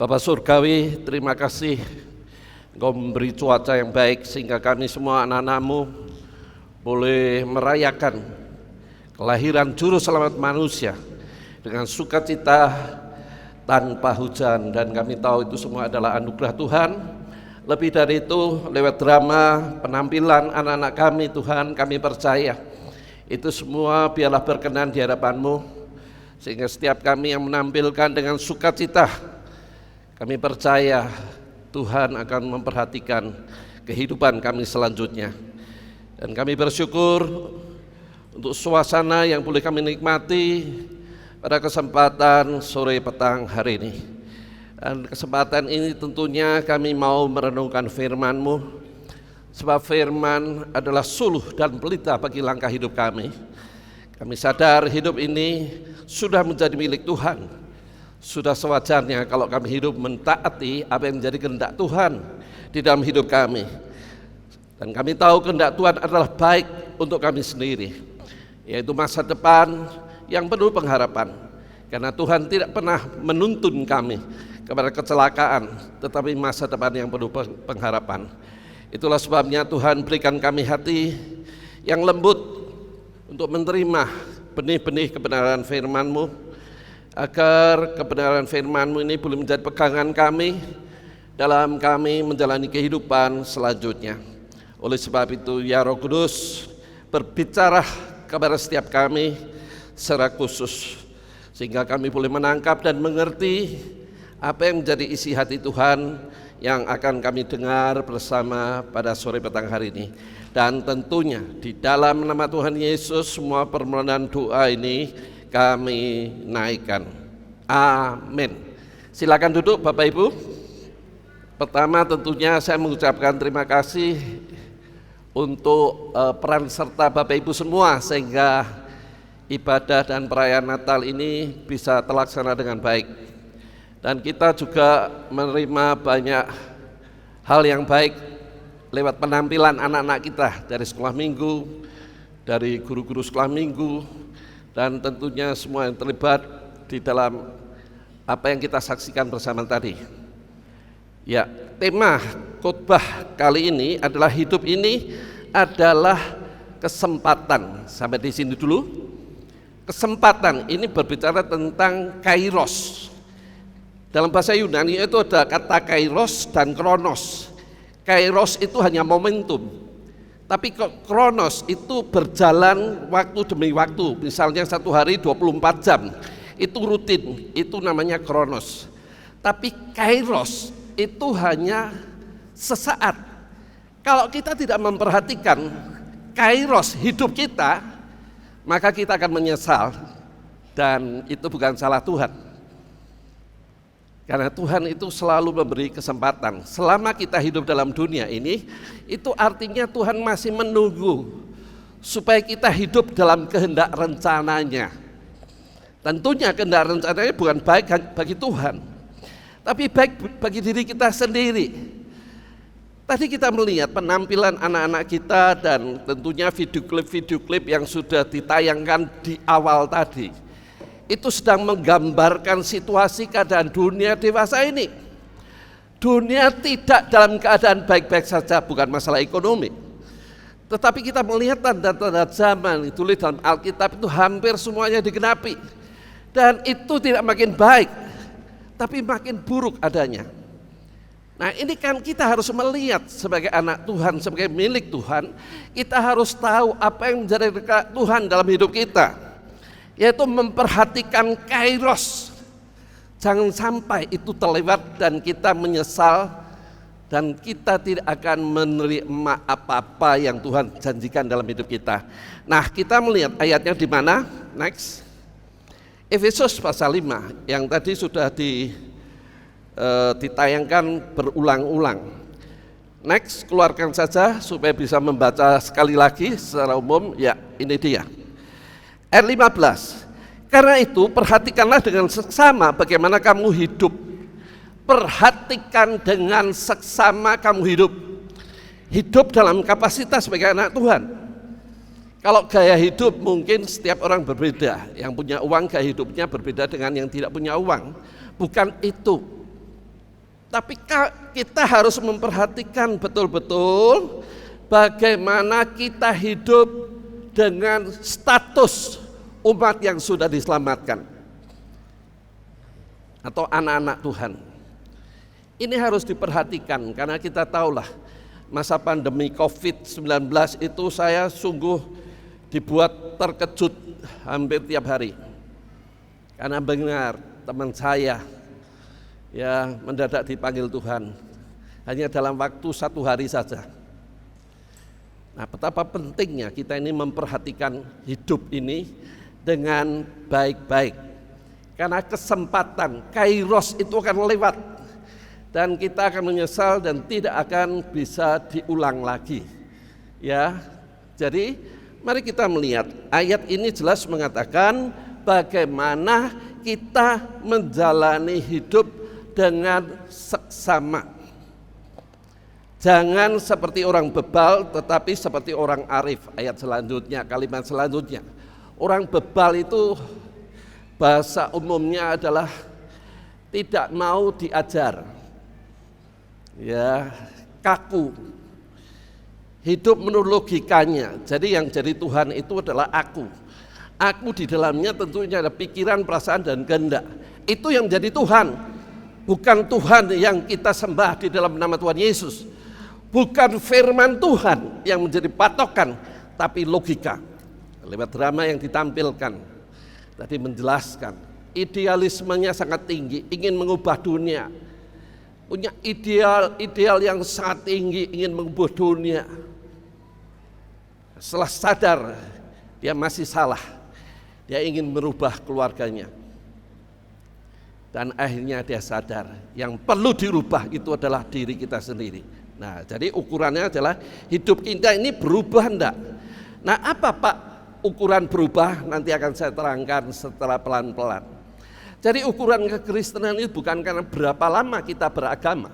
Bapak Surgawi, terima kasih Engkau memberi cuaca yang baik sehingga kami semua anak-anak-Mu boleh merayakan kelahiran Juru Selamat manusia dengan sukacita tanpa hujan, dan kami tahu itu semua adalah anugerah Tuhan. Lebih dari itu, lewat drama penampilan anak-anak kami, Tuhan, kami percaya itu semua biarlah berkenan di hadapan-Mu, sehingga setiap kami yang menampilkan dengan sukacita, kami percaya Tuhan akan memperhatikan kehidupan kami selanjutnya. Dan kami bersyukur untuk suasana yang boleh kami nikmati pada kesempatan sore petang hari ini. Dan kesempatan ini tentunya kami mau merenungkan firman-Mu, sebab firman adalah suluh dan pelita bagi langkah hidup kami. Kami sadar hidup ini sudah menjadi milik Tuhan. Sudah sewajarnya kalau kami hidup mentaati apa yang menjadi kehendak Tuhan di dalam hidup kami. Dan kami tahu kehendak Tuhan adalah baik untuk kami sendiri, yaitu masa depan yang penuh pengharapan. Karena Tuhan tidak pernah menuntun kami kepada kecelakaan, tetapi masa depan yang penuh pengharapan. Itulah sebabnya Tuhan berikan kami hati yang lembut untuk menerima benih-benih kebenaran firman-Mu, agar kebenaran firman-Mu ini boleh menjadi pegangan kami dalam kami menjalani kehidupan selanjutnya. Oleh sebab itu, ya Roh Kudus, berbicara kepada setiap kami secara khusus, sehingga kami boleh menangkap dan mengerti apa yang menjadi isi hati Tuhan yang akan kami dengar bersama pada sore petang hari ini. Dan tentunya di dalam nama Tuhan Yesus semua permohonan doa ini kami naikkan. Amin. Silakan duduk Bapak Ibu. Pertama tentunya saya mengucapkan terima kasih untuk peran serta Bapak Ibu semua, sehingga ibadah dan perayaan Natal ini bisa terlaksana dengan baik. Dan kita juga menerima banyak hal yang baik lewat penampilan anak-anak kita dari sekolah minggu, dari guru-guru sekolah minggu, dan tentunya semua yang terlibat di dalam apa yang kita saksikan bersama tadi. Ya, tema khotbah kali ini adalah hidup ini adalah kesempatan. Sampai di sini dulu. Kesempatan ini berbicara tentang kairos. Dalam bahasa Yunani itu ada kata kairos dan kronos. Kairos itu hanya momentum, tapi kronos itu berjalan waktu demi waktu. Misalnya satu hari 24 jam, itu rutin, itu namanya kronos. Tapi kairos itu hanya sesaat. Kalau kita tidak memperhatikan kairos hidup kita, maka kita akan menyesal, dan itu bukan salah Tuhan. Karena Tuhan itu selalu memberi kesempatan. Selama kita hidup dalam dunia ini, itu artinya Tuhan masih menunggu supaya kita hidup dalam kehendak rencananya. Tentunya kehendak rencananya bukan baik bagi Tuhan, tapi baik bagi diri kita sendiri. Tadi kita melihat penampilan anak-anak kita dan tentunya video klip yang sudah ditayangkan di awal tadi. Itu sedang menggambarkan situasi keadaan dunia dewasa ini. Dunia tidak dalam keadaan baik-baik saja, bukan masalah ekonomi. Tetapi kita melihat tanda-tanda zaman, ditulis dalam Alkitab itu hampir semuanya digenapi. Dan itu tidak makin baik, tapi makin buruk adanya. Nah, ini kan kita harus melihat sebagai anak Tuhan, sebagai milik Tuhan, kita harus tahu apa yang menjadi dekat Tuhan dalam hidup kita, yaitu memperhatikan kairos. Jangan sampai itu terlewat dan kita menyesal, dan kita tidak akan menerima apa-apa yang Tuhan janjikan dalam hidup kita. Nah, kita melihat ayatnya di mana? Next. Efesus pasal 5 yang tadi sudah ditayangkan berulang-ulang. Next, keluarkan saja supaya bisa membaca sekali lagi secara umum. Ya, ini dia. Ayat 15. Karena itu perhatikanlah dengan seksama bagaimana kamu hidup. Perhatikan dengan seksama kamu hidup. Hidup dalam kapasitas sebagai anak Tuhan. Kalau gaya hidup mungkin setiap orang berbeda. Yang punya uang gaya hidupnya berbeda dengan yang tidak punya uang. Bukan itu Tapi kita harus memperhatikan betul-betul bagaimana kita hidup dengan status umat yang sudah diselamatkan atau anak-anak Tuhan. Ini harus diperhatikan karena kita tahulah masa pandemi COVID-19 itu saya sungguh dibuat terkejut hampir tiap hari. Karena benar teman saya ya mendadak dipanggil Tuhan hanya dalam waktu 1 hari saja. Nah, betapa pentingnya kita ini memperhatikan hidup ini dengan baik-baik. Karena kesempatan kairos itu akan lewat dan kita akan menyesal dan tidak akan bisa diulang lagi. Ya. Jadi, mari kita melihat ayat ini jelas mengatakan bagaimana kita menjalani hidup dengan seksama. Jangan seperti orang bebal tetapi seperti orang arif. Ayat selanjutnya, kalimat selanjutnya. Orang bebal itu bahasa umumnya adalah tidak mau diajar. Ya, kaku. Hidup menurut logikanya. Jadi yang jadi Tuhan itu adalah aku. Aku di dalamnya tentunya ada pikiran, perasaan dan kehendak. Itu yang jadi Tuhan. Bukan Tuhan yang kita sembah di dalam nama Tuhan Yesus. Bukan firman Tuhan yang menjadi patokan, tapi logika. Lewat drama yang ditampilkan, tadi menjelaskan, idealismenya sangat tinggi, ingin mengubah dunia. Punya ideal yang sangat tinggi, ingin mengubah dunia. Setelah sadar, dia masih salah. Dia ingin merubah keluarganya. Dan akhirnya dia sadar, yang perlu dirubah itu adalah diri kita sendiri. Nah, jadi ukurannya adalah hidup kita ini berubah enggak? Nah, apa Pak ukuran berubah? Nanti akan saya terangkan setelah pelan-pelan. Jadi ukuran kekristenan itu bukan karena berapa lama kita beragama,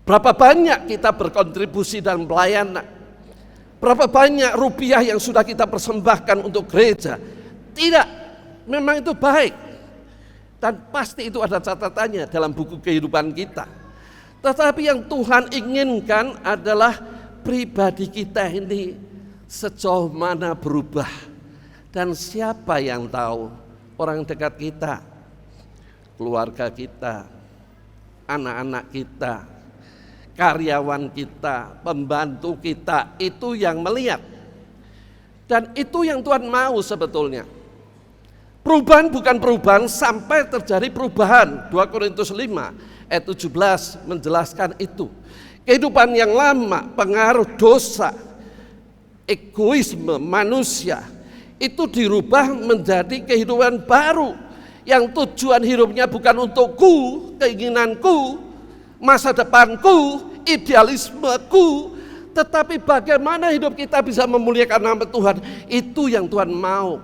berapa banyak kita berkontribusi dalam pelayanan, berapa banyak rupiah yang sudah kita persembahkan untuk gereja. Tidak, memang itu baik. Dan pasti itu ada catatannya dalam buku kehidupan kita. Tetapi yang Tuhan inginkan adalah pribadi kita ini sejauh mana berubah. Dan siapa yang tahu? Orang dekat kita, keluarga kita, anak-anak kita, karyawan kita, pembantu kita, itu yang melihat. Dan itu yang Tuhan mau sebetulnya. Perubahan bukan perubahan sampai terjadi perubahan. 2 Korintus 5 ayat 17 menjelaskan itu. Kehidupan yang lama, pengaruh dosa, egoisme manusia itu dirubah menjadi kehidupan baru yang tujuan hidupnya bukan untukku, keinginanku, masa depanku, idealismeku, tetapi bagaimana hidup kita bisa memuliakan nama Tuhan. Itu yang Tuhan mau.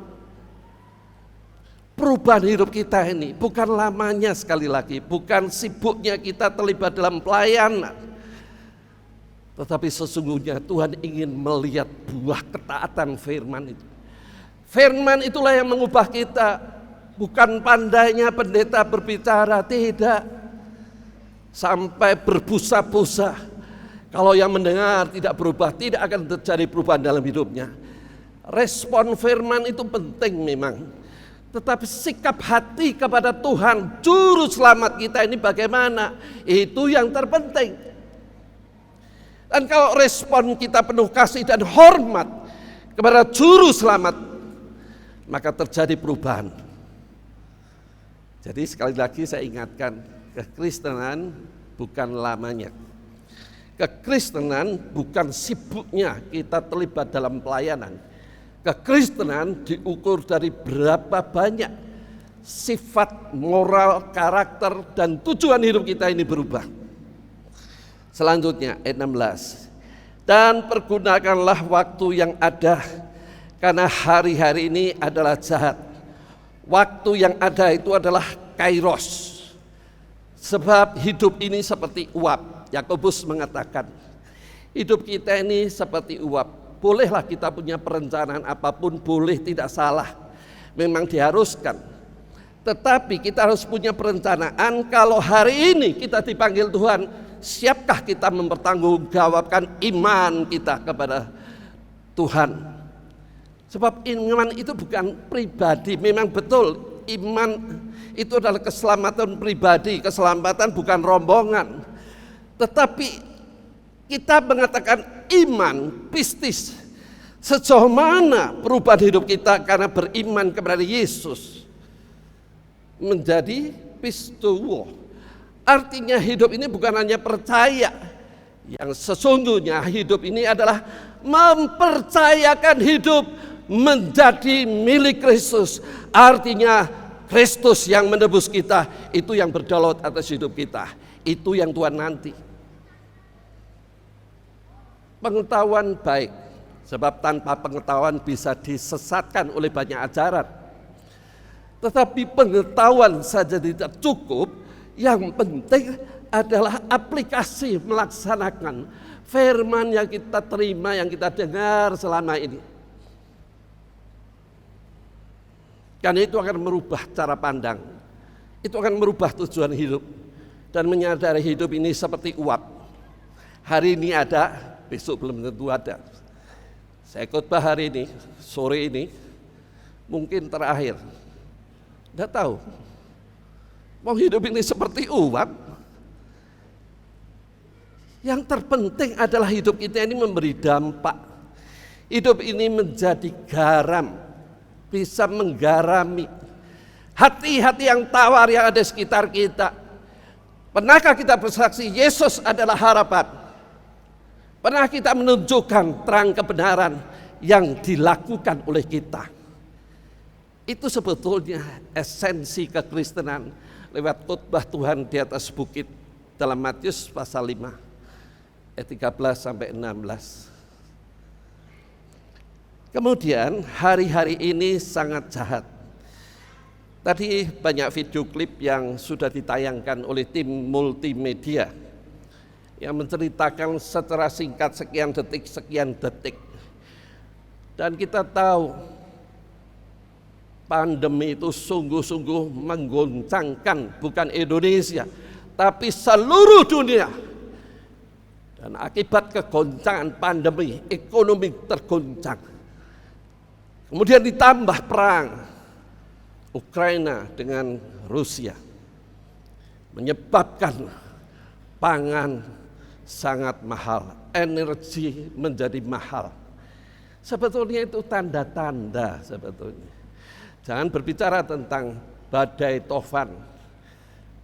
Perubahan hidup kita ini bukan lamanya, sekali lagi, bukan sibuknya kita terlibat dalam pelayanan, tetapi sesungguhnya Tuhan ingin melihat buah ketaatan firman itu. Firman itulah yang mengubah kita, bukan pandainya pendeta berbicara, tidak. Sampai berbusa-busa, kalau yang mendengar tidak berubah, tidak akan terjadi perubahan dalam hidupnya. Respon firman itu penting memang. Tetapi sikap hati kepada Tuhan, juru selamat kita ini bagaimana? Itu yang terpenting. Dan kalau respon kita penuh kasih dan hormat kepada juru selamat, maka terjadi perubahan. Jadi sekali lagi saya ingatkan, kekristenan bukan lamanya. Kekristenan bukan sibuknya kita terlibat dalam pelayanan. Kekristenan diukur dari berapa banyak sifat, moral, karakter, dan tujuan hidup kita ini berubah. Selanjutnya ayat 16. Dan pergunakanlah waktu yang ada, karena hari-hari ini adalah jahat. Waktu yang ada itu adalah kairos. Sebab hidup ini seperti uap. Yakobus mengatakan, hidup kita ini seperti uap. Bolehlah kita punya perencanaan apapun, boleh, tidak salah. Memang diharuskan. Tetapi kita harus punya perencanaan, kalau hari ini kita dipanggil Tuhan, siapkah kita mempertanggungjawabkan iman kita kepada Tuhan? Sebab iman itu bukan pribadi. Memang betul iman itu adalah keselamatan pribadi, keselamatan bukan rombongan. Tetapi kita mengatakan iman pistis, sejauh mana perubahan hidup kita karena beriman kepada Yesus menjadi pistuo. Artinya hidup ini bukan hanya percaya, yang sesungguhnya hidup ini adalah mempercayakan hidup menjadi milik Kristus. Artinya Kristus yang menebus kita, itu yang berdaulat atas hidup kita, itu yang Tuhan nanti. Pengetahuan baik, sebab tanpa pengetahuan bisa disesatkan oleh banyak ajaran. Tetapi pengetahuan saja tidak cukup, yang penting adalah aplikasi melaksanakan firman yang kita terima, yang kita dengar selama ini. Karena itu akan merubah cara pandang, itu akan merubah tujuan hidup, dan menyadari hidup ini seperti uap. Hari ini ada, besok belum tentu ada. Saya khotbah hari ini, sore ini, mungkin terakhir. Tidak tahu. Mau hidup ini seperti uap. Yang terpenting adalah hidup kita ini memberi dampak. Hidup ini menjadi garam, bisa menggarami hati-hati yang tawar yang ada di sekitar kita. Pernahkah kita bersaksi Yesus adalah harapan? Pernah kita menunjukkan terang kebenaran yang dilakukan oleh kita? Itu sebetulnya esensi kekristenan lewat khotbah Tuhan di atas bukit dalam Matius pasal 5 ayat 13 sampai 16. Kemudian hari-hari ini sangat jahat. Tadi banyak video klip yang sudah ditayangkan oleh tim multimedia yang menceritakan secara singkat sekian detik. Dan kita tahu pandemi itu sungguh-sungguh menggoncangkan bukan Indonesia, tapi seluruh dunia. Dan akibat kegoncangan pandemi, ekonomi tergoncang. Kemudian ditambah perang Ukraina dengan Rusia, menyebabkan pangan sangat mahal, energi menjadi mahal. Sebetulnya itu tanda-tanda sebetulnya. Jangan berbicara tentang badai tofan,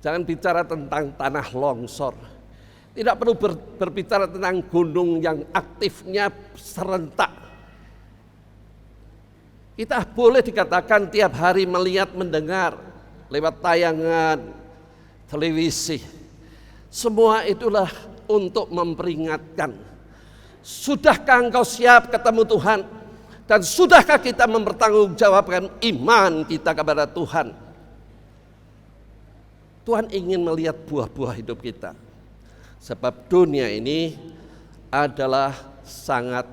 jangan bicara tentang tanah longsor, tidak perlu berbicara tentang gunung yang aktifnya serentak. Kita boleh dikatakan tiap hari melihat, mendengar lewat tayangan televisi. Semua itulah untuk memperingatkan. Sudahkah engkau siap ketemu Tuhan? Dan sudahkah kita mempertanggungjawabkan iman kita kepada Tuhan? Tuhan ingin melihat buah-buah hidup kita. Sebab dunia ini adalah sangat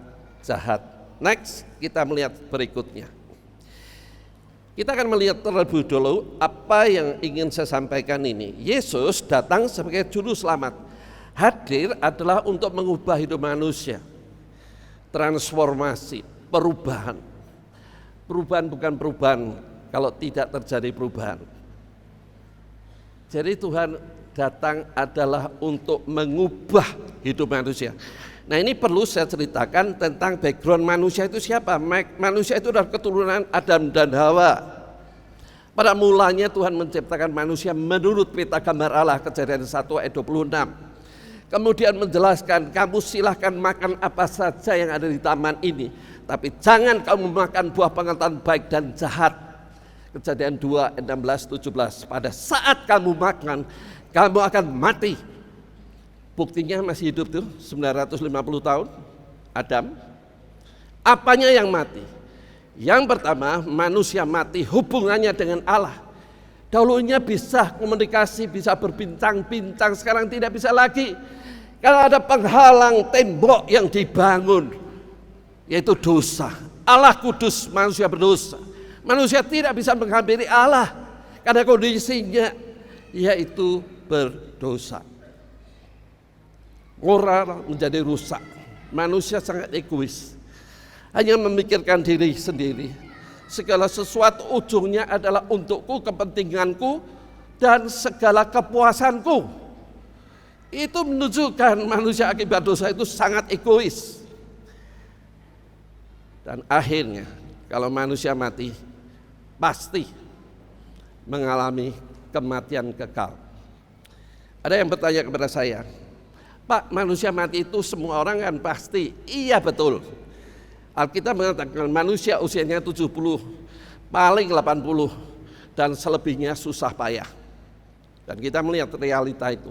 jahat. Next, kita melihat berikutnya. Kita akan melihat terlebih dulu apa yang ingin saya sampaikan ini. Yesus datang sebagai juru selamat. Hadir adalah untuk mengubah hidup manusia. Transformasi, perubahan. Perubahan bukan perubahan kalau tidak terjadi perubahan. Jadi Tuhan datang adalah untuk mengubah hidup manusia. Nah, ini perlu saya ceritakan tentang background manusia itu siapa. Manusia itu adalah keturunan Adam dan Hawa. Pada mulanya Tuhan menciptakan manusia menurut peta gambar Allah, Kejadian 1 ayat 26. Kemudian menjelaskan, kamu silahkan makan apa saja yang ada di taman ini, tapi jangan kamu makan buah pengetahuan baik dan jahat. Kejadian 2 ayat 16-17. Pada saat kamu makan, kamu akan mati. Buktinya masih hidup tuh 950 tahun Adam. Apanya yang mati? Yang pertama, manusia mati hubungannya dengan Allah. Dahulunya bisa komunikasi, bisa berbincang-bincang, sekarang tidak bisa lagi. Karena ada penghalang tembok yang dibangun, yaitu dosa. Allah kudus, manusia berdosa. Manusia tidak bisa menghampiri Allah karena kondisinya yaitu berdosa. Moral menjadi rusak. Manusia sangat egois, hanya memikirkan diri sendiri. Segala sesuatu ujungnya adalah untukku, kepentinganku, dan segala kepuasanku. Itu menunjukkan manusia akibat dosa itu sangat egois. Dan akhirnya kalau manusia mati pasti mengalami kematian kekal. Ada yang bertanya kepada saya, Pak, manusia mati itu semua orang kan pasti? Iya betul. Alkitab mengatakan manusia usianya 70, paling 80, dan selebihnya susah payah. Dan kita melihat realita itu.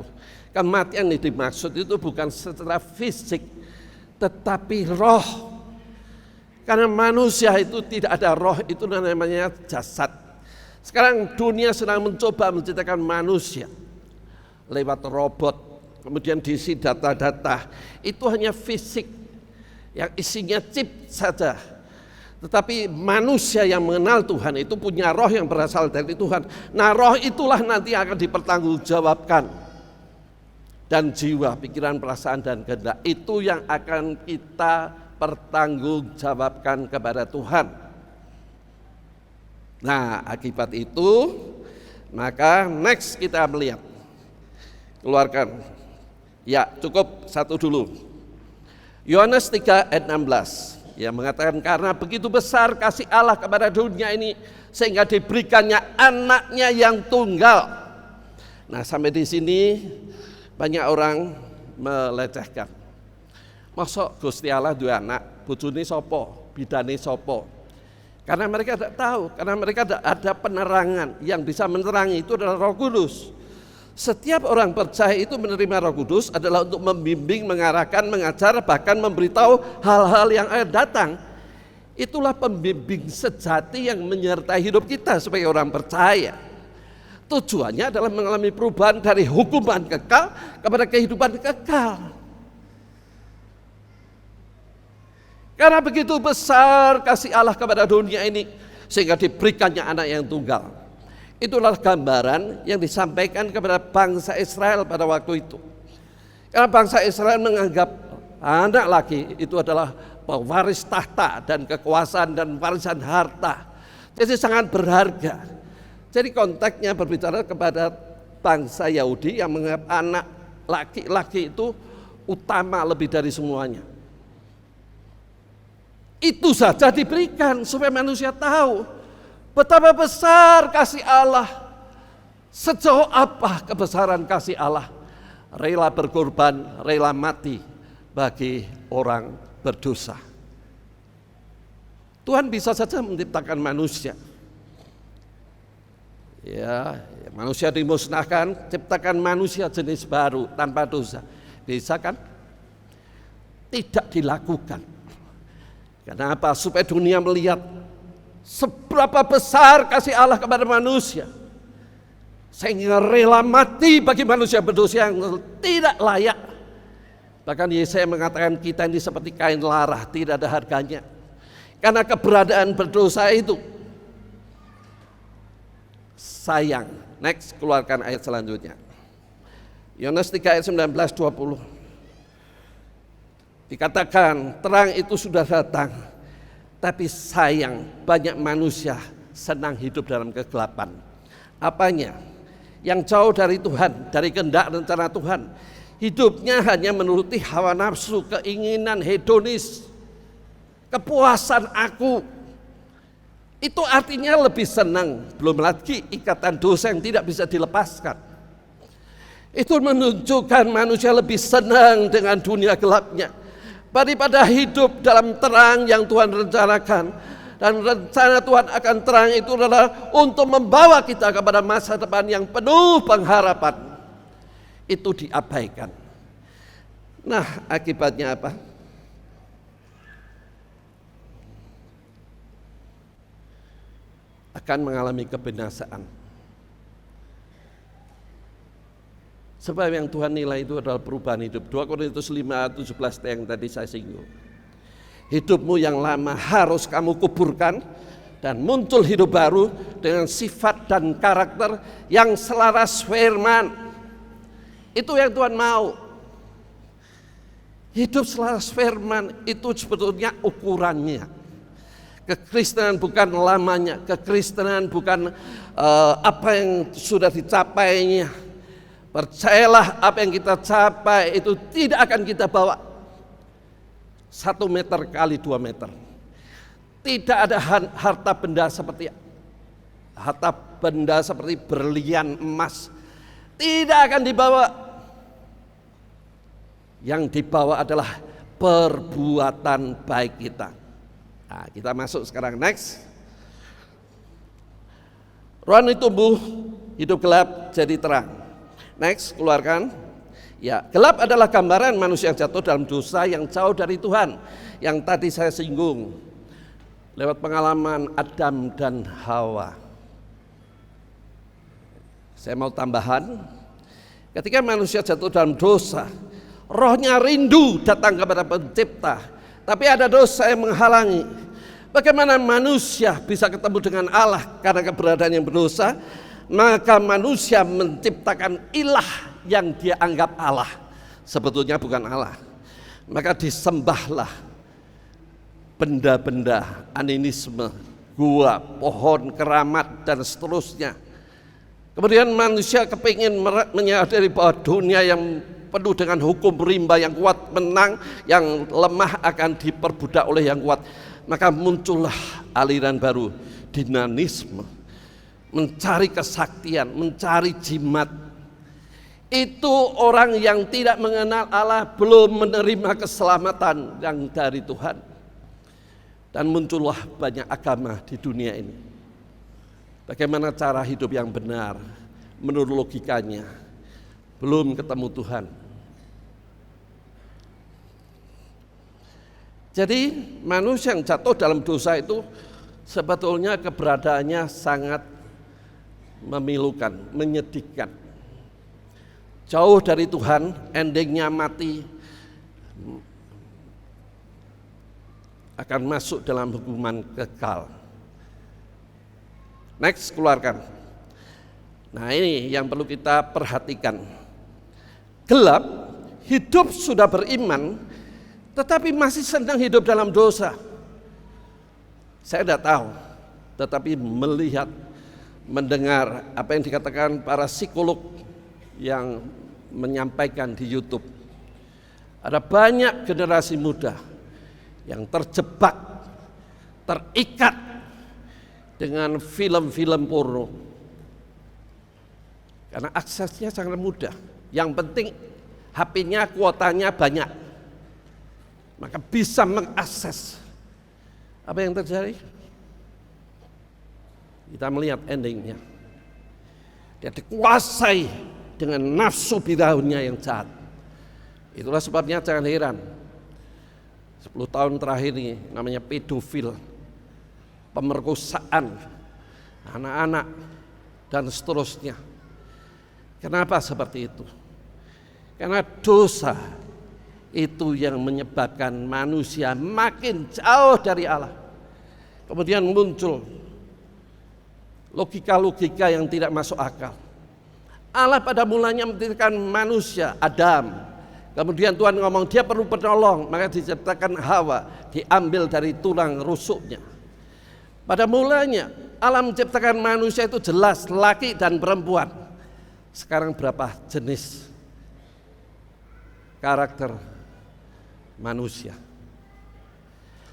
Kematian yang dimaksud itu bukan secara fisik, tetapi roh. Karena manusia itu tidak ada roh, itu namanya jasad. Sekarang dunia sedang mencoba menciptakan manusia lewat robot, kemudian diisi data-data. Itu hanya fisik yang isinya chip saja. Tetapi manusia yang mengenal Tuhan itu punya roh yang berasal dari Tuhan. Nah, roh itulah nanti akan dipertanggungjawabkan. Dan jiwa, pikiran, perasaan, dan kehendak itu yang akan kita pertanggungjawabkan kepada Tuhan. Nah, akibat itu maka next kita melihat, keluarkan. Ya, cukup satu dulu. Yohanes 3 ayat 16 yang mengatakan karena begitu besar kasih Allah kepada dunia ini sehingga diberikannya anaknya yang tunggal. Nah, sampai di sini banyak orang melecehkan. Masa Gusti Allah dua anak, bojone sapa, bidane sapa? Karena mereka tidak tahu, karena mereka tidak ada penerangan yang bisa menerangi, itu adalah Roh Kudus. Setiap orang percaya itu menerima Roh Kudus adalah untuk membimbing, mengarahkan, mengajar, bahkan memberitahu hal-hal yang akan datang. Itulah pembimbing sejati yang menyertai hidup kita sebagai orang percaya. Tujuannya adalah mengalami perubahan dari hukuman kekal kepada kehidupan kekal. Karena begitu besar kasih Allah kepada dunia ini sehingga diberikannya anak yang tunggal. Itulah gambaran yang disampaikan kepada bangsa Israel pada waktu itu. Karena bangsa Israel menganggap anak laki itu adalah pewaris tahta dan kekuasaan dan warisan harta. Jadi sangat berharga. Jadi konteksnya berbicara kepada bangsa Yahudi yang menganggap anak laki-laki itu utama lebih dari semuanya. Itu saja diberikan supaya manusia tahu betapa besar kasih Allah, sejauh apa kebesaran kasih Allah, rela berkorban, rela mati bagi orang berdosa. Tuhan bisa saja menciptakan manusia. Ya, manusia dimusnahkan, ciptakan manusia jenis baru tanpa dosa. Bisa kan? Tidak dilakukan. Kenapa? Supaya dunia melihat seberapa besar kasih Allah kepada manusia, sehingga rela mati bagi manusia berdosa yang tidak layak. Bahkan Yesaya mengatakan kita ini seperti kain larah, tidak ada harganya. Karena keberadaan berdosa itu sayang. Next, keluarkan ayat selanjutnya. Yohanes 3 ayat 19-20. Dikatakan terang itu sudah datang, tapi sayang banyak manusia senang hidup dalam kegelapan. Apanya? Yang jauh dari Tuhan, dari kehendak rencana Tuhan. Hidupnya hanya menuruti hawa nafsu, keinginan hedonis, kepuasan aku. Itu artinya lebih senang, belum lagi ikatan dosa yang tidak bisa dilepaskan. Itu menunjukkan manusia lebih senang dengan dunia gelapnya daripada hidup dalam terang yang Tuhan rencanakan. Dan rencana Tuhan akan terang itu adalah untuk membawa kita kepada masa depan yang penuh pengharapan. Itu diabaikan. Nah, akibatnya apa? Akan mengalami kebinasaan. Sebab yang Tuhan nilai itu adalah perubahan hidup. 2 Korintus 5:17 yang tadi saya singgung. Hidupmu yang lama harus kamu kuburkan dan muncul hidup baru dengan sifat dan karakter yang selaras firman. Itu yang Tuhan mau. Hidup selaras firman itu sebetulnya ukurannya. Kekristenan bukan lamanya, kekristenan bukan apa yang sudah dicapainya. Percayalah, apa yang kita capai itu tidak akan kita bawa 1 meter kali 2 meter. Tidak ada harta benda seperti berlian, emas, tidak akan dibawa. Yang dibawa adalah perbuatan baik kita. Nah, kita masuk sekarang, next. Rohani tumbuh, hidup gelap jadi terang. Next, keluarkan. Ya, gelap adalah gambaran manusia yang jatuh dalam dosa, yang jauh dari Tuhan. Yang tadi saya singgung lewat pengalaman Adam dan Hawa. Saya mau tambahan, ketika manusia jatuh dalam dosa, rohnya rindu datang kepada pencipta, tapi ada dosa yang menghalangi. Bagaimana manusia bisa ketemu dengan Allah karena keberadaan yang berdosa? Maka manusia menciptakan ilah yang dia anggap Allah, sebetulnya bukan Allah. Maka disembahlah benda-benda, animisme, gua, pohon, keramat, dan seterusnya. Kemudian manusia kepingin menyadari bahwa dunia yang penuh dengan hukum rimba, yang kuat menang, yang lemah akan diperbudak oleh yang kuat. Maka muncullah aliran baru, dinamisme, mencari kesaktian, mencari jimat. Itu orang yang tidak mengenal Allah, belum menerima keselamatan yang dari Tuhan. Dan muncullah banyak agama di dunia ini. Bagaimana cara hidup yang benar menurut logikanya, belum ketemu Tuhan. Jadi manusia yang jatuh dalam dosa itu sebetulnya keberadaannya sangat memilukan, menyedihkan. Jauh dari Tuhan, endingnya mati, akan masuk dalam hukuman kekal. Next, keluarkan. Nah, ini yang perlu kita perhatikan. Gelap, hidup sudah beriman, tetapi masih senang hidup dalam dosa. Saya tidak tahu, tetapi melihat, mendengar apa yang dikatakan para psikolog yang menyampaikan di YouTube. Ada banyak generasi muda yang terjebak, terikat dengan film-film porno. Karena aksesnya sangat mudah. Yang penting HP-nya kuotanya banyak, maka bisa mengakses. Apa yang terjadi? Kita melihat endingnya. Dia dikuasai dengan nafsu birahinya yang jahat. Itulah sebabnya jangan heran 10 tahun terakhir ini namanya pedofil, pemerkosaan anak-anak dan seterusnya. Kenapa seperti itu? Karena dosa itu yang menyebabkan manusia makin jauh dari Allah. Kemudian muncul logika-logika yang tidak masuk akal. Allah pada mulanya menciptakan manusia, Adam. Kemudian Tuhan ngomong dia perlu penolong, maka diciptakan Hawa, diambil dari tulang rusuknya. Pada mulanya Allah menciptakan manusia itu jelas laki dan perempuan. Sekarang berapa jenis karakter manusia?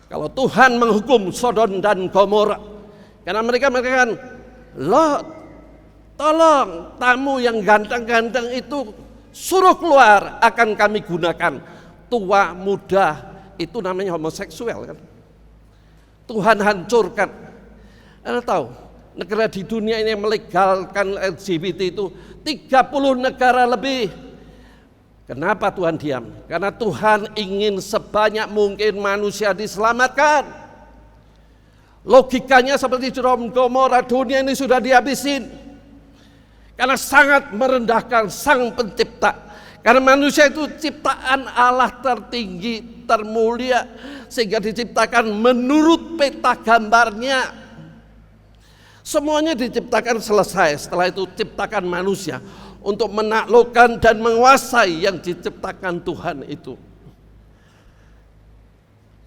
Kalau Tuhan menghukum Sodom dan Gomora karena mereka mengatakan, Lot, tolong tamu yang ganteng-ganteng itu suruh keluar, akan kami gunakan. Tua, muda, itu namanya homoseksual kan. Tuhan hancurkan. Anda tahu, negara di dunia ini yang melegalkan LGBT itu 30 negara lebih. Kenapa Tuhan diam? Karena Tuhan ingin sebanyak mungkin manusia diselamatkan. Logikanya seperti Sodom Gomora, dunia ini sudah dihabisin. Karena sangat merendahkan Sang Pencipta. Karena manusia itu ciptaan Allah tertinggi, termulia, sehingga diciptakan menurut peta gambarnya. Semuanya diciptakan selesai, setelah itu ciptakan manusia untuk menaklukkan dan menguasai yang diciptakan Tuhan itu.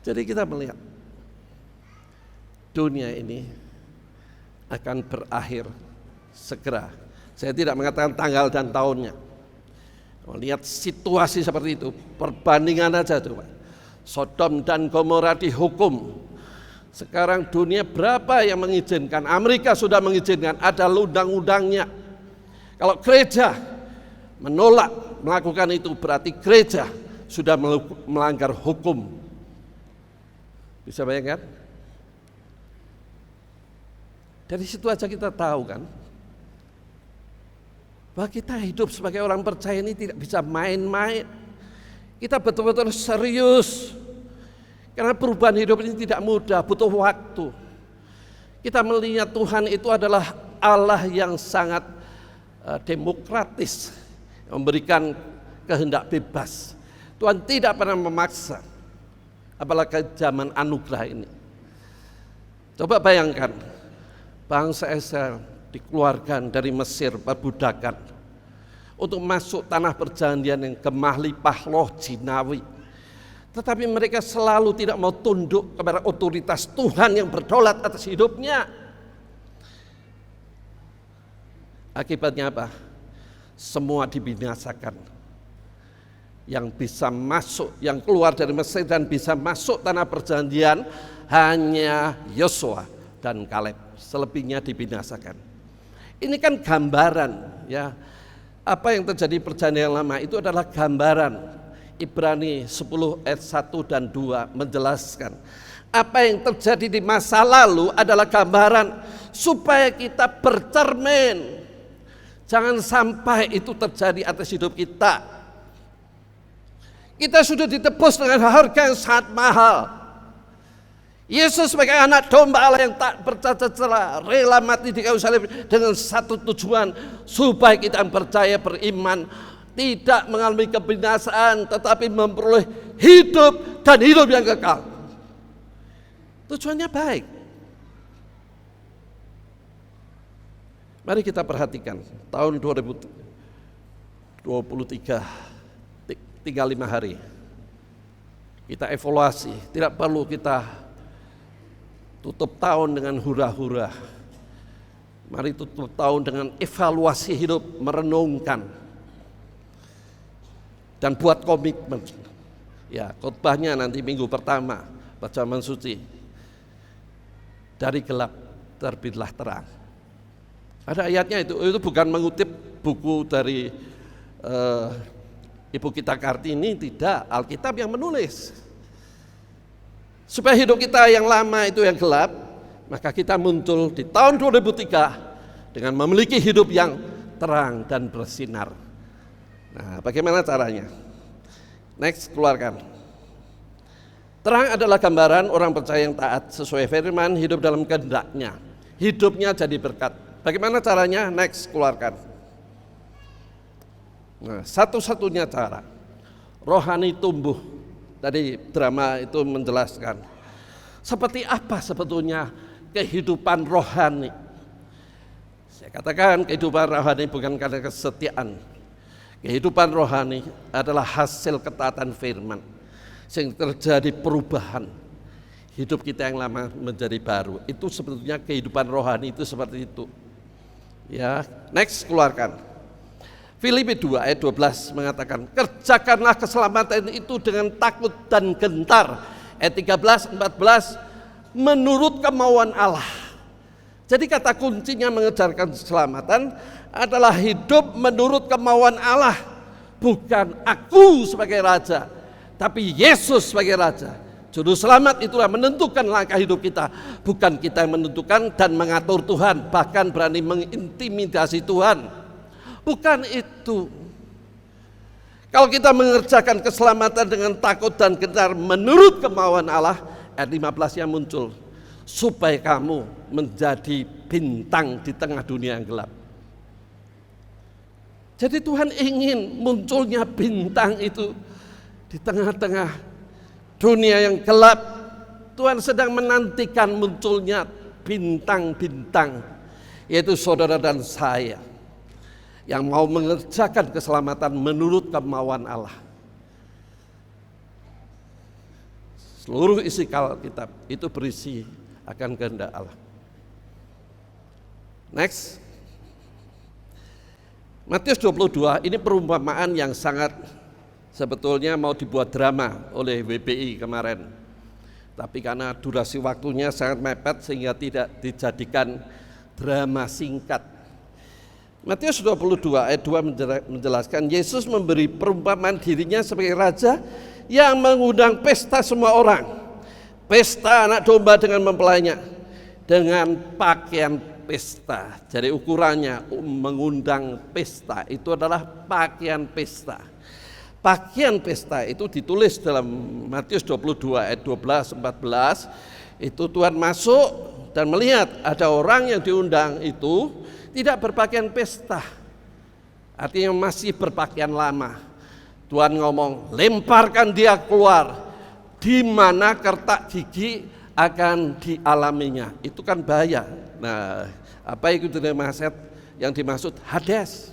Jadi kita melihat dunia ini akan berakhir segera. Saya tidak mengatakan tanggal dan tahunnya. Melihat situasi seperti itu, perbandingan aja tuh Pak. Sodom dan Gomora dihukum. Sekarang dunia berapa yang mengizinkan? Amerika sudah mengizinkan, ada undang-undangnya. Kalau gereja menolak melakukan itu, berarti gereja sudah melanggar hukum. Bisa bayangkan? Dari situ aja kita tahu kan, bahwa kita hidup sebagai orang percaya ini tidak bisa main-main. Kita betul-betul serius. Karena perubahan hidup ini tidak mudah, butuh waktu. Kita melihat Tuhan itu adalah Allah yang sangat demokratis, memberikan kehendak bebas. Tuhan tidak pernah memaksa, apalagi zaman anugerah ini. Coba bayangkan, bangsa Israel dikeluarkan dari Mesir perbudakan untuk masuk tanah perjanjian yang gemah limpah loh jinawi. Tetapi mereka selalu tidak mau tunduk kepada otoritas Tuhan yang berdaulat atas hidupnya. Akibatnya apa? Semua dibinasakan. Yang bisa masuk, yang keluar dari Mesir dan bisa masuk tanah perjanjian hanya Yosua dan Kaleb. Selebihnya dibinasakan. Ini kan gambaran, ya. Apa yang terjadi perjanjian lama itu adalah gambaran. Ibrani 10 ayat 1 dan 2 menjelaskan apa yang terjadi di masa lalu adalah gambaran supaya kita bercermin. Jangan sampai itu terjadi atas hidup kita. Kita sudah ditebus dengan harga yang sangat mahal. Yesus sebagai anak domba Allah yang tak bercacat celah rela mati di kayu salib dengan satu tujuan, supaya kita yang percaya beriman tidak mengalami kebinasaan tetapi memperoleh hidup dan hidup yang kekal. Tujuannya baik. Mari kita perhatikan tahun 2023, tinggal 5 hari. Kita evaluasi, tidak perlu kita tutup tahun dengan hura-hura. Mari tutup tahun dengan evaluasi hidup, merenungkan dan buat komitmen. Ya, khotbahnya nanti minggu pertama perjamuan suci. Dari gelap terbitlah terang. Ada ayatnya itu bukan mengutip buku dari Ibu kita Kartini, tidak, Alkitab yang menulis. Supaya hidup kita yang lama itu yang gelap, maka kita muncul di tahun 2003 dengan memiliki hidup yang terang dan bersinar. Nah, bagaimana caranya? Next, keluarkan. Terang adalah gambaran orang percaya yang taat sesuai firman, hidup dalam kehendaknya. Hidupnya jadi berkat. Bagaimana caranya? Next, keluarkan. Nah, satu-satunya cara rohani tumbuh. Tadi drama itu menjelaskan seperti apa sebetulnya kehidupan rohani. Saya katakan kehidupan rohani bukan karena kesetiaan. Kehidupan rohani adalah hasil ketaatan firman, sehingga terjadi perubahan. Hidup kita yang lama menjadi baru. Itu sebetulnya kehidupan rohani itu seperti itu. Ya, next, keluarkan. Filipi 2 ayat 12 mengatakan, kerjakanlah keselamatan itu dengan takut dan gentar. Ayat 13, 14, menurut kemauan Allah. Jadi kata kuncinya mengejarkan keselamatan adalah hidup menurut kemauan Allah. Bukan aku sebagai raja, tapi Yesus sebagai raja. Juru selamat itulah menentukan langkah hidup kita. Bukan kita yang menentukan dan mengatur Tuhan, bahkan berani mengintimidasi Tuhan. Bukan itu. Kalau kita mengerjakan keselamatan dengan takut dan gentar menurut kemauan Allah, ayat 15 yang muncul, supaya kamu menjadi bintang di tengah dunia yang gelap. Jadi Tuhan ingin munculnya bintang itu di tengah-tengah dunia yang gelap. Tuhan sedang menantikan munculnya bintang-bintang yaitu saudara dan saya yang mau mengerjakan keselamatan menurut kemauan Allah. Seluruh isi Alkitab itu berisi akan kehendak Allah. Next. Matius 22 ini perumpamaan yang sangat sebetulnya mau dibuat drama oleh WBI kemarin. Tapi karena durasi waktunya sangat mepet sehingga tidak dijadikan drama singkat. Matius 22 ayat 2 menjelaskan Yesus memberi perumpamaan dirinya sebagai raja yang mengundang pesta semua orang. Pesta anak domba dengan mempelainya dengan pakaian pesta. Jadi ukurannya mengundang pesta itu adalah pakaian pesta. Pakaian pesta itu ditulis dalam Matius 22 ayat 12-14. Itu Tuhan masuk dan melihat ada orang yang diundang itu tidak berpakaian pesta. Artinya masih berpakaian lama. Tuhan ngomong, lemparkan dia keluar, di mana kertak gigi akan dialaminya. Itu kan bahaya. Nah, apa itu yang dimaksud Hades.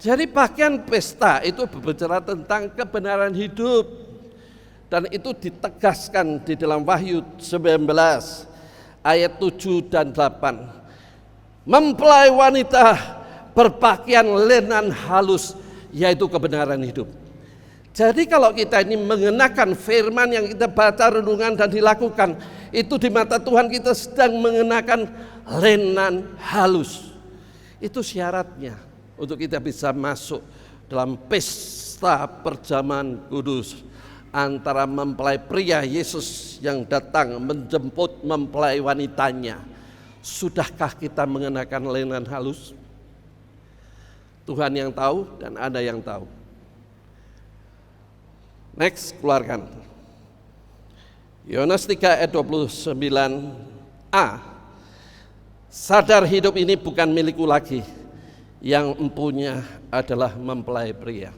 Jadi pakaian pesta itu berbicara tentang kebenaran hidup. Dan itu ditegaskan di dalam Wahyu 19 ayat 7 dan 8. Mempelai wanita berpakaian lenan halus, yaitu kebenaran hidup. Jadi kalau kita ini mengenakan firman yang kita baca, renungan dan dilakukan, itu di mata Tuhan kita sedang mengenakan lenan halus. Itu syaratnya untuk kita bisa masuk dalam pesta perjamuan kudus antara mempelai pria Yesus yang datang menjemput mempelai wanitanya. Sudahkah kita mengenakan lenan halus? Tuhan yang tahu dan Anda yang tahu. Next, keluarkan. Yohanes 3 ayat 29a. Sadar hidup ini bukan milikku lagi, yang empunya adalah mempelai pria.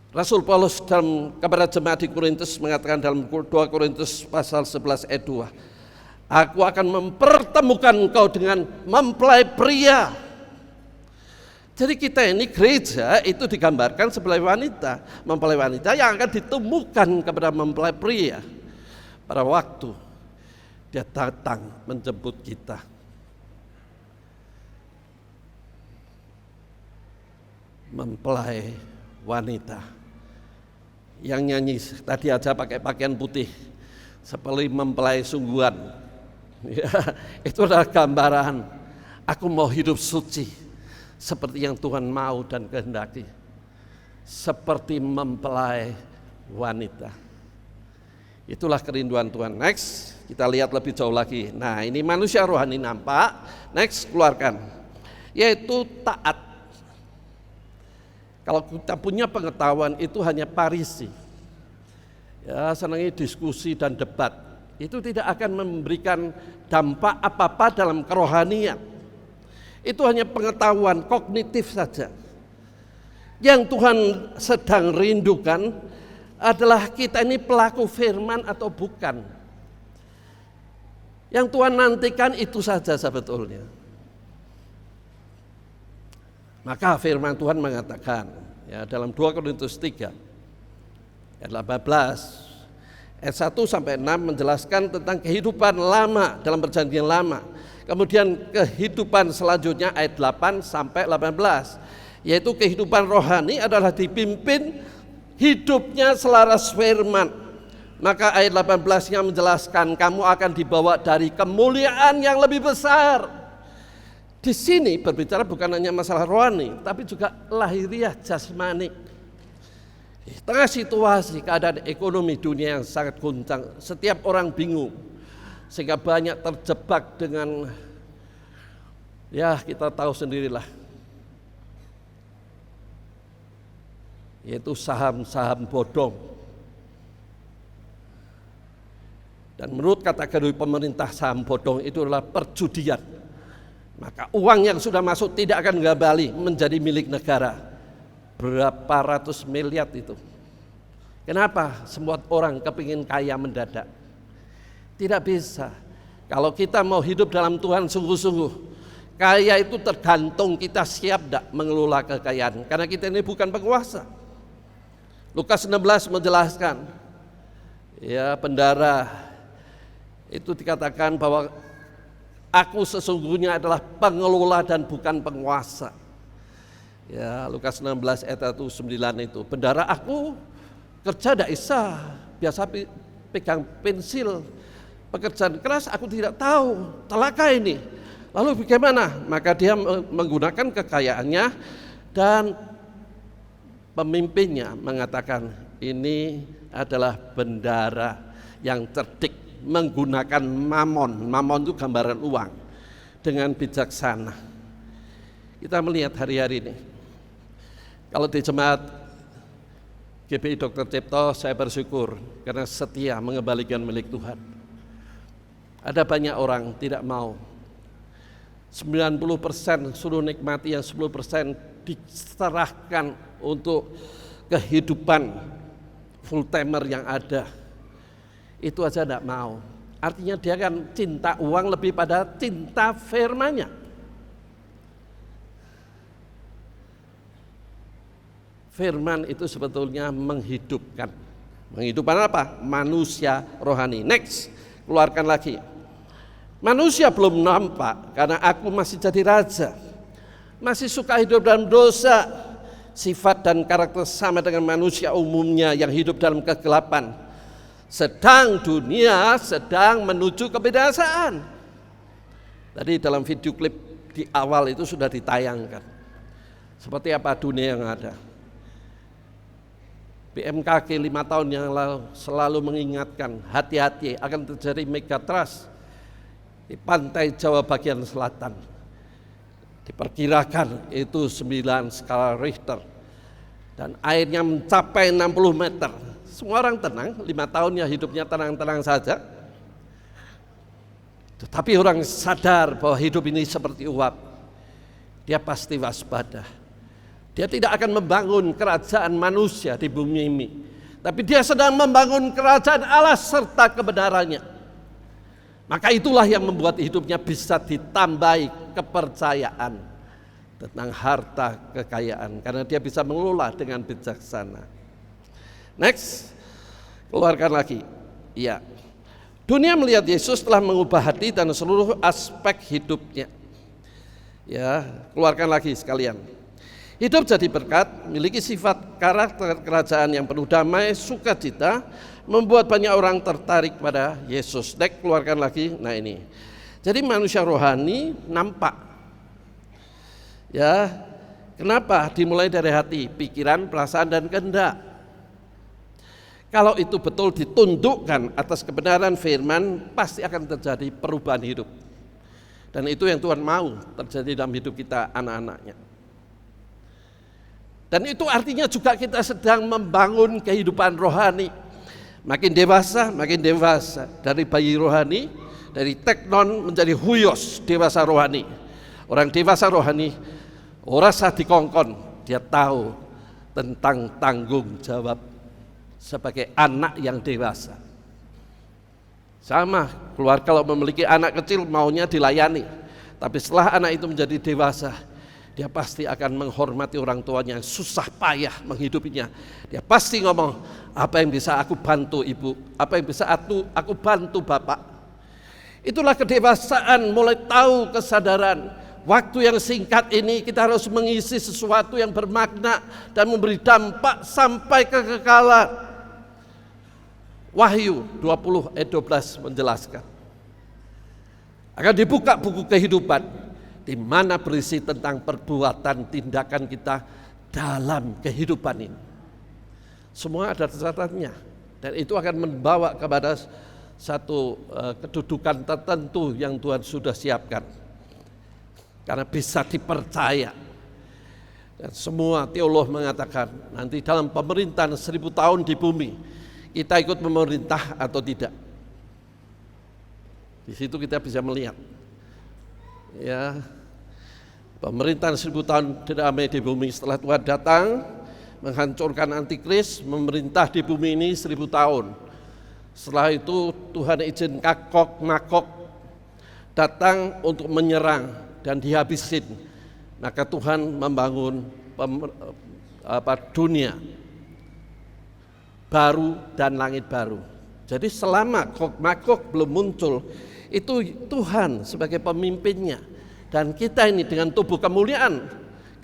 Rasul Paulus kepada jemaat di Korintus mengatakan dalam 2 Korintus pasal 11 ayat 2. Aku akan mempertemukan engkau dengan mempelai pria. Jadi kita ini gereja itu digambarkan sebagai wanita, mempelai wanita yang akan ditemukan kepada mempelai pria pada waktu dia datang menjemput kita. Mempelai wanita yang nyanyi tadi aja pakai pakaian putih seperti mempelai sungguhan. Ya, itu adalah gambaran aku mau hidup suci seperti yang Tuhan mau dan kehendaki, seperti mempelai wanita. Itulah kerinduan Tuhan. Next, kita lihat lebih jauh lagi. Nah, ini manusia rohani nampak. Next, keluarkan, yaitu taat. Kalau kita punya pengetahuan itu hanya parisi, ya senangi diskusi dan debat. Itu tidak akan memberikan dampak apa-apa dalam kerohanian. Itu hanya pengetahuan kognitif saja. Yang Tuhan sedang rindukan adalah kita ini pelaku firman atau bukan. Yang Tuhan nantikan itu saja sebetulnya. Maka firman Tuhan mengatakan ya dalam 2 Korintus 3 ayat 18 ayat 1 sampai 6 menjelaskan tentang kehidupan lama dalam perjanjian lama. Kemudian kehidupan selanjutnya ayat 8 sampai 18, yaitu kehidupan rohani adalah dipimpin hidupnya selaras firman. Maka ayat 18-nya menjelaskan kamu akan dibawa dari kemuliaan yang lebih besar. Di sini berbicara bukan hanya masalah rohani, tapi juga lahiriah jasmani. Di tengah situasi keadaan ekonomi dunia yang sangat goncang, setiap orang bingung, sehingga banyak terjebak dengan, ya kita tahu sendirilah, yaitu saham-saham bodong. Dan menurut kategori pemerintah saham bodong itu adalah perjudian. Maka uang yang sudah masuk tidak akan kembali menjadi milik negara. Berapa ratus miliar itu. Kenapa semua orang kepingin kaya mendadak? Tidak bisa. Kalau kita mau hidup dalam Tuhan sungguh-sungguh, kaya itu tergantung kita siap tidak mengelola kekayaan. Karena kita ini bukan penguasa. Lukas 16 menjelaskan, ya bendara itu dikatakan bahwa aku sesungguhnya adalah pengelola dan bukan penguasa. Ya, Lukas 16 ayat 9 itu, bendara aku kerja tidak bisa, biasa pegang pensil, pekerjaan keras aku tidak tahu, celaka ini. Lalu bagaimana? Maka dia menggunakan kekayaannya dan pemimpinnya mengatakan ini adalah bendara yang cerdik menggunakan mamon. Mamon itu gambaran uang dengan bijaksana. Kita melihat hari-hari ini. Kalau di jemaat GBI Dr. Cipto saya bersyukur karena setia mengembalikan milik Tuhan. Ada banyak orang tidak mau. 90% suruh nikmati, yang 10% diserahkan untuk kehidupan full timer yang ada. Itu aja tidak mau. Artinya dia kan cinta uang lebih pada cinta firman-Nya. Firman itu sebetulnya menghidupkan. Menghidupkan apa? Manusia rohani. Next, keluarkan lagi. Manusia belum nampak karena aku masih jadi raja. Masih suka hidup dalam dosa. Sifat dan karakter sama dengan manusia umumnya yang hidup dalam kegelapan. Sedang dunia sedang menuju kebinasaan. Tadi dalam video klip di awal itu sudah ditayangkan. Seperti apa dunia yang ada. BMKG 5 tahun yang lalu selalu mengingatkan hati-hati akan terjadi megatrust di pantai Jawa bagian selatan. Diperkirakan itu 9 skala Richter dan airnya mencapai 60 meter. Semua orang tenang, 5 tahun ya hidupnya tenang-tenang saja. Tetapi orang sadar bahwa hidup ini seperti uap. Dia pasti waspada. Dia tidak akan membangun kerajaan manusia di bumi ini. Tapi dia sedang membangun kerajaan Allah serta kebenarannya. Maka itulah yang membuat hidupnya bisa ditambahi kepercayaan tentang harta kekayaan. Karena dia bisa mengelola dengan bijaksana. Next, keluarkan lagi. Iya. Dunia melihat Yesus telah mengubah hati dan seluruh aspek hidupnya. Ya, keluarkan lagi sekalian. Hidup jadi berkat, memiliki sifat karakter kerajaan yang penuh damai, sukacita, membuat banyak orang tertarik pada Yesus. Next, keluarkan lagi. Nah ini. Jadi manusia rohani nampak. Ya, kenapa? Dimulai dari hati, pikiran, perasaan dan kehendak. Kalau itu betul ditundukkan atas kebenaran firman, pasti akan terjadi perubahan hidup. Dan itu yang Tuhan mau terjadi dalam hidup kita, anak-anaknya. Dan itu artinya juga kita sedang membangun kehidupan rohani. Makin dewasa, dari bayi rohani, dari teknon menjadi huyos, dewasa rohani. Orang dewasa rohani, ora sah dikongkon, dia tahu tentang tanggung jawab sebagai anak yang dewasa. Sama, keluarga kalau memiliki anak kecil maunya dilayani. Tapi setelah anak itu menjadi dewasa, dia pasti akan menghormati orang tuanya yang susah payah menghidupinya. Dia pasti ngomong, apa yang bisa aku bantu ibu, apa yang bisa aku bantu bapak. Itulah kedewasaan, mulai tahu kesadaran. Waktu yang singkat ini kita harus mengisi sesuatu yang bermakna dan memberi dampak sampai kekekalan. Wahyu 20 ayat 12 menjelaskan. Akan dibuka buku kehidupan di mana berisi tentang perbuatan tindakan kita dalam kehidupan ini. Semua ada catatannya dan itu akan membawa kepada satu kedudukan tertentu yang Tuhan sudah siapkan. Karena bisa dipercaya. Dan semua teolog mengatakan nanti dalam pemerintahan 1000 tahun di bumi kita ikut memerintah atau tidak. Di situ kita bisa melihat. Ya, pemerintahan 1000 tahun damai di bumi setelah Tuhan datang menghancurkan antikris, memerintah di bumi ini 1000 tahun. Setelah itu Tuhan izin kakok makok datang untuk menyerang dan dihabisin, maka Tuhan membangun dunia baru dan langit baru. Jadi selama Gog-Magog belum muncul, itu Tuhan sebagai pemimpinnya. Dan kita ini dengan tubuh kemuliaan,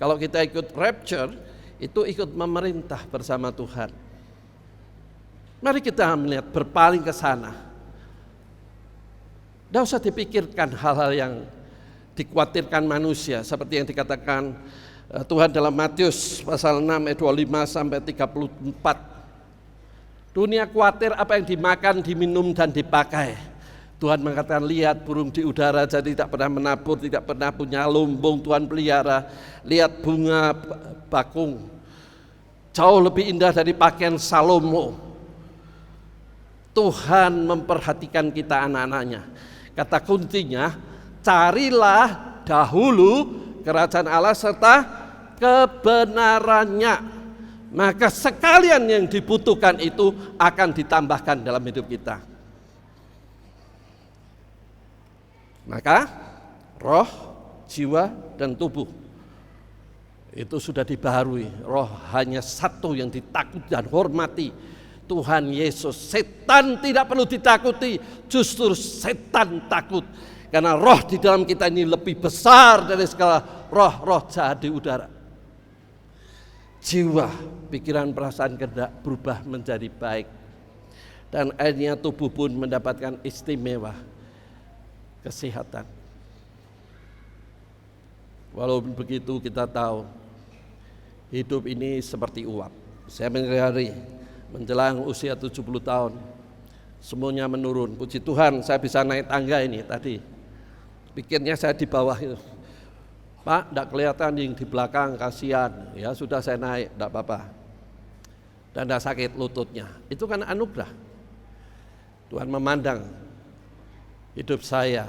kalau kita ikut rapture, itu ikut memerintah bersama Tuhan. Mari kita melihat, berpaling ke sana. Tidak usah dipikirkan hal-hal yang dikhawatirkan manusia, seperti yang dikatakan Tuhan dalam Matius pasal 6 ayat 25 sampai 34. Dunia khawatir apa yang dimakan, diminum, dan dipakai. Tuhan mengatakan, lihat burung di udara, jadi tidak pernah menabur, tidak pernah punya lumbung, Tuhan pelihara. Lihat bunga bakung, jauh lebih indah dari pakaian Salomo. Tuhan memperhatikan kita anak-anaknya. Kata kuncinya, carilah dahulu kerajaan Allah serta kebenarannya. Maka sekalian yang dibutuhkan itu akan ditambahkan dalam hidup kita. Maka roh, jiwa, dan tubuh itu sudah dibaharui. Roh hanya satu yang ditakuti dan hormati, Tuhan Yesus. Setan tidak perlu ditakuti, justru setan takut. Karena roh di dalam kita ini lebih besar dari segala roh-roh jahat di udara. Jiwa, pikiran, perasaan, kehendak berubah menjadi baik. Dan akhirnya tubuh pun mendapatkan istimewa kesehatan. Walaupun begitu kita tahu hidup ini seperti uap. Saya menyadari menjelang usia 70 tahun semuanya menurun. Puji Tuhan saya bisa naik tangga ini tadi. Pikirnya saya di bawah itu. Pak, tidak kelihatan yang di belakang, kasihan. Ya sudah saya naik, tidak apa-apa. Dan tidak sakit lututnya. Itu kan anugerah. Tuhan memandang hidup saya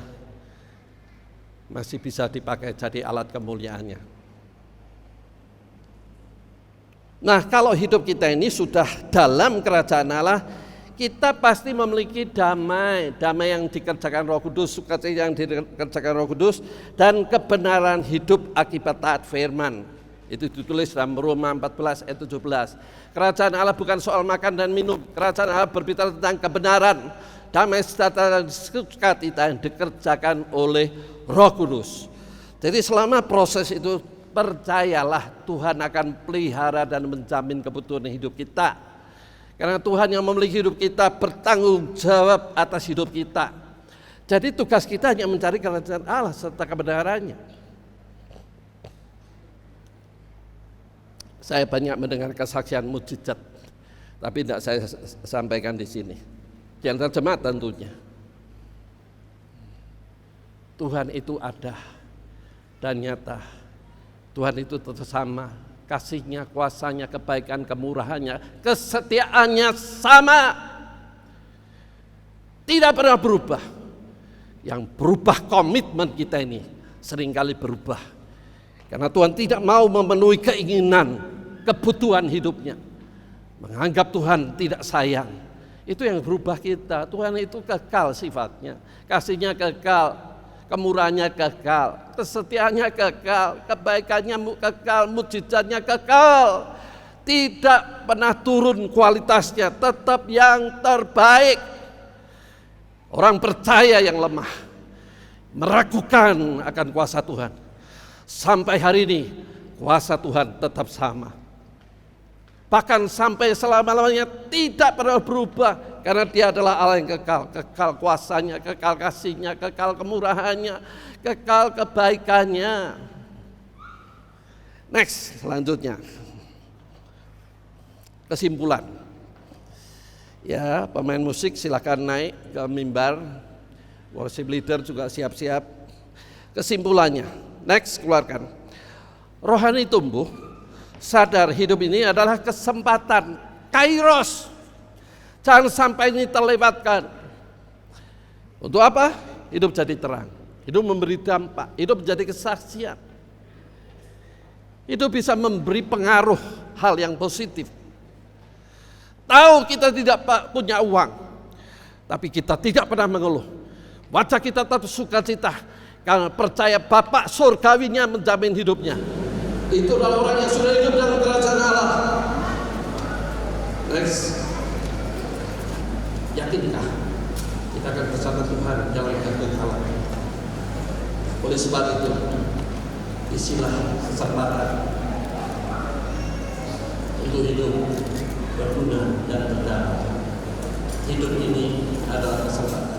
masih bisa dipakai jadi alat kemuliaannya. Nah, kalau hidup kita ini sudah dalam kerajaan Allah, kita pasti memiliki damai yang dikerjakan Roh Kudus, sukacita yang dikerjakan Roh Kudus, dan kebenaran hidup akibat taat firman. Itu ditulis dalam Roma 14 ayat 17. Kerajaan Allah bukan soal makan dan minum. Kerajaan Allah berbicara tentang kebenaran, damai, sejahtera, dan sukacita yang dikerjakan oleh Roh Kudus. Jadi selama proses itu, percayalah Tuhan akan pelihara dan menjamin kebutuhan hidup kita. Karena Tuhan yang memiliki hidup kita bertanggung jawab atas hidup kita. Jadi tugas kita hanya mencari kerajaan Allah serta kebenarannya. Saya banyak mendengar kesaksian mukjizat, tapi tidak saya sampaikan di sini. Yang terjemah tentunya. Tuhan itu ada dan nyata. Tuhan itu tetap sama. Kasihnya, kuasanya, kebaikan, kemurahannya, kesetiaannya sama. Tidak pernah berubah. Yang berubah komitmen kita ini seringkali berubah. Karena Tuhan tidak mau memenuhi keinginan, kebutuhan hidupnya. Menganggap Tuhan tidak sayang. Itu yang berubah kita. Tuhan itu kekal sifatnya. Kasihnya kekal. Kemurahannya kekal, kesetiaannya kekal, kebaikannya kekal, mukjizatnya kekal. Tidak pernah turun kualitasnya, tetap yang terbaik. Orang percaya yang lemah meragukan akan kuasa Tuhan. Sampai hari ini kuasa Tuhan tetap sama. Bahkan sampai selama-lamanya tidak pernah berubah. Karena dia adalah Allah yang kekal, kekal kuasanya, kekal kasihnya, kekal kemurahannya, kekal kebaikannya. Next, selanjutnya. Kesimpulan. Ya, pemain musik silakan naik ke mimbar. Worship leader juga siap-siap. Kesimpulannya, next keluarkan. Rohani tumbuh, sadar hidup ini adalah kesempatan, kairos. Jangan sampai ini terlewatkan. Untuk apa? Hidup jadi terang. Hidup memberi dampak. Hidup menjadi kesaksian. Hidup bisa memberi pengaruh hal yang positif. Tahu kita tidak punya uang, tapi kita tidak pernah mengeluh. Wajah kita tetap sukacita karena percaya Bapa surgawinya menjamin hidupnya. Itu adalah orang yang sudah hidup dalam kerajaan Allah. Next. Yakinkah kita akan bersama Tuhan dalam kehendak Allah? Oleh sebab itu, isilah kesempatan untuk hidup berguna dan berdamai. Hidup ini adalah kesempatan.